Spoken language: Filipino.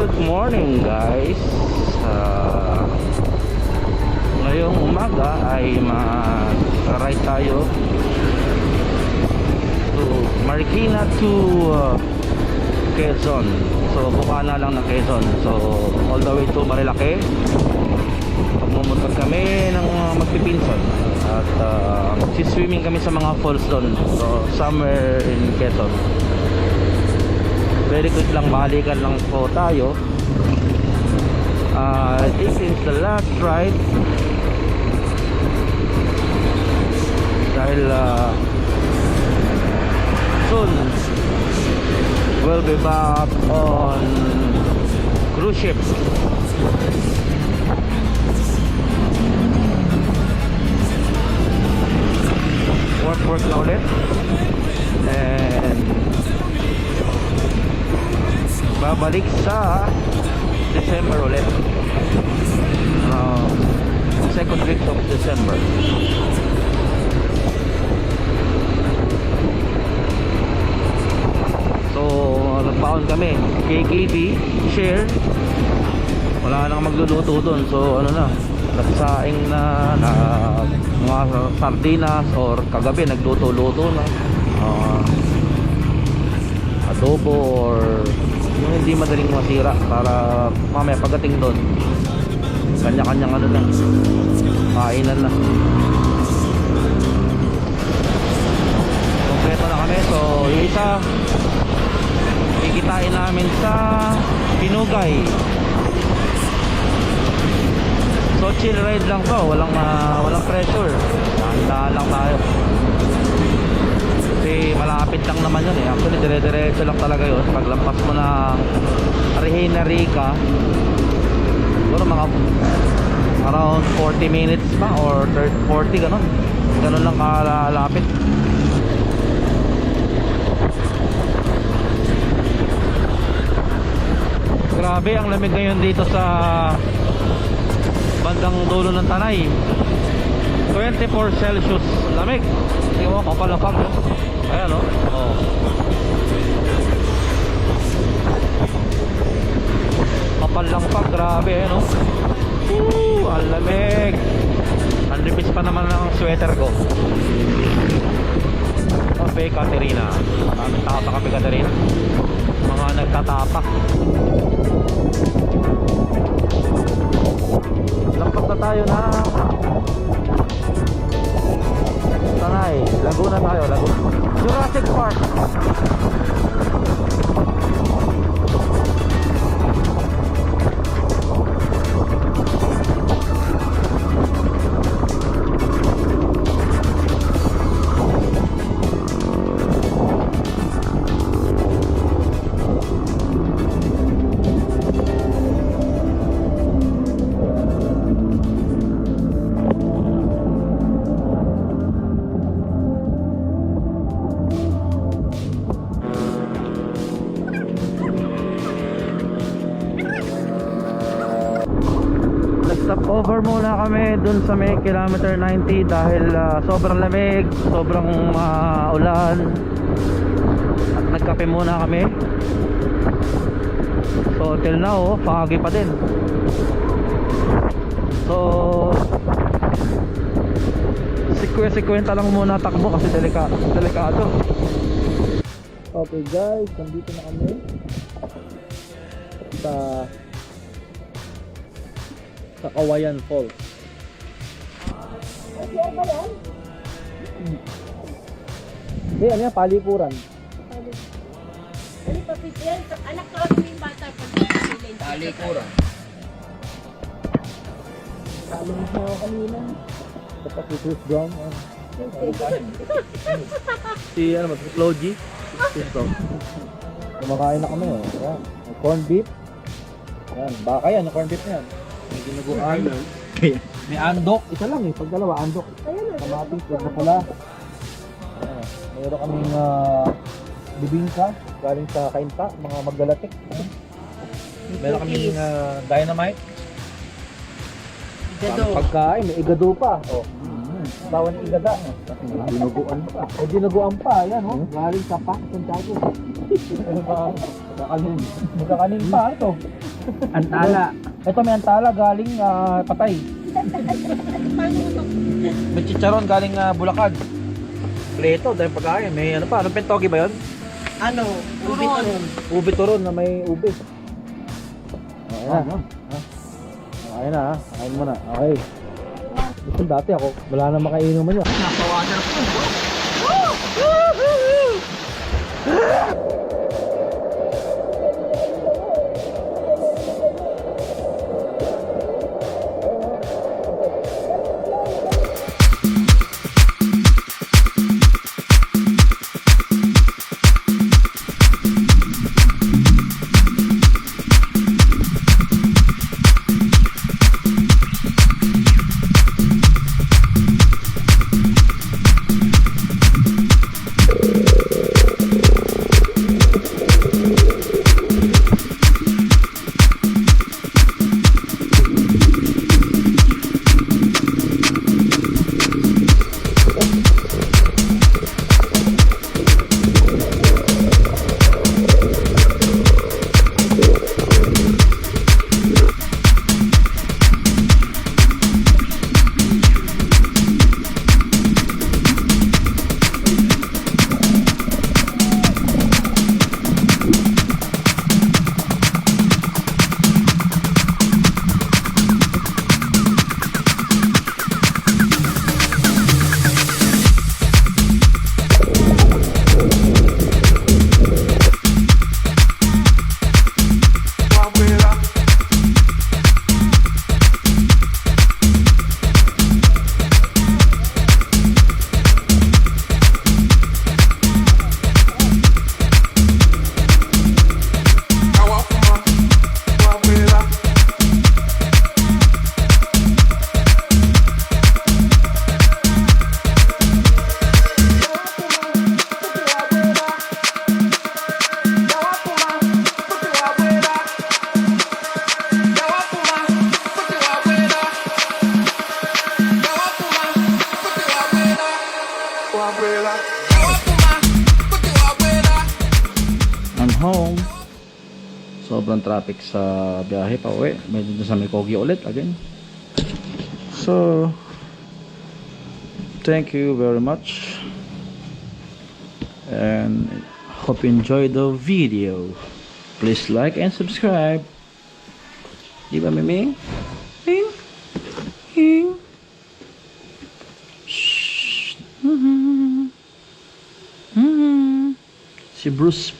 Good morning guys. Ngayong umaga ay mag-ride tayo to Marikina to Quezon. So bukana lang ng Quezon. So all the way to Marilake. Magmumotor kami ng magpipinsan. At siswimming kami sa mga falls doon. So somewhere in Quezon. Very quick lang, balikan lang po tayo. This is the last ride dahil soon we'll be back on cruise ship. Work na ulit and babalik sa December ulit, second week of December. So nagbaon kami KKB share, wala nang magluluto dun. So ano na, nagsaing na mga sardinas, or kagabi nagluto-luto na adobo or yung hindi madaling masira, para mamaya pagdating doon kanya-kanyang ano na, kainan na. Kompleto na kami. So yung isa kikitain namin sa Pinugay. So chill ride lang to, walang pressure, dahan lang tayo kasi malapit lang naman yun eh. Actually dire-diretso lang talaga yun. Paglampas mo ng Regina Rica, siguro mga around 40 minutes pa or 40, ganun lang kalapit. Grabe ang lamig ngayon dito sa bandang dulo ng Tanay. 24 Celsius lamig. Tingnan mo, kapalapag. Ayan o. Oh. Kapal lang pag, grabe eh, no? Ang lamig. Ang lipis pa naman ng sweater ko. Kape Caterina. Maraming tao sa Kape Caterina. Mga nagtatapak. Lampas na tayo na Tanay, Laguna tayo, Laguna. Jurassic Park. Over muna kami dun sa may kilometer 90 dahil sobrang lamig, sobrang ulan, at nagkape muna kami. So till now foggy pa din. So sikwenta lang muna takbo kasi delikado. Okay guys, nandito na kami sa Kawayan Falls. Ano ba yan? Hindi, ano yan? Palikuran. Ano pa yan? Anak ko kami yung bata pag Palikuran. Talong siya ako kanina. Tapos si Chris Brown. Si Logie. Chris Brown. Kumakain na kami. Yan. May corned beef. Yan. Baka yan. Corned beef na yan. May ginuguan. May andok. Isa lang eh. Pag dalawa, andok. Kamatis, huwag na pala. Mayroon kaming bibingka. Galing sa Kainta. Mga magdalatik. Meron kaming dynamite. Igado. Pagkain, may igado pa. Oh. Tawag ng igada. Dinuguan pa. Dinuguan pa. Yan oh. Galing sa Pak, Santiago. Magkakanin pa ito. Antala. Ito may antala galing patay. Paano ito? May chicharon galing Bulacan. Pleto, dahil pagkain. May ano pa, anong pentogi ba yun? Ano? Turon. Ube turon na may ube. Okay na. Okay na ha. Kain mo na. Okay. Ito dati ako. Wala na makainuman yun. Napawasan ako. I'm home. Sobrang traffic sa biyahe pa uwi. Medyo sa Mikogi ulit again. So, thank you very much. And hope you enjoyed the video. Please like and subscribe. Di ba, Miming? Hing? Hing? Shh. Si Bruce.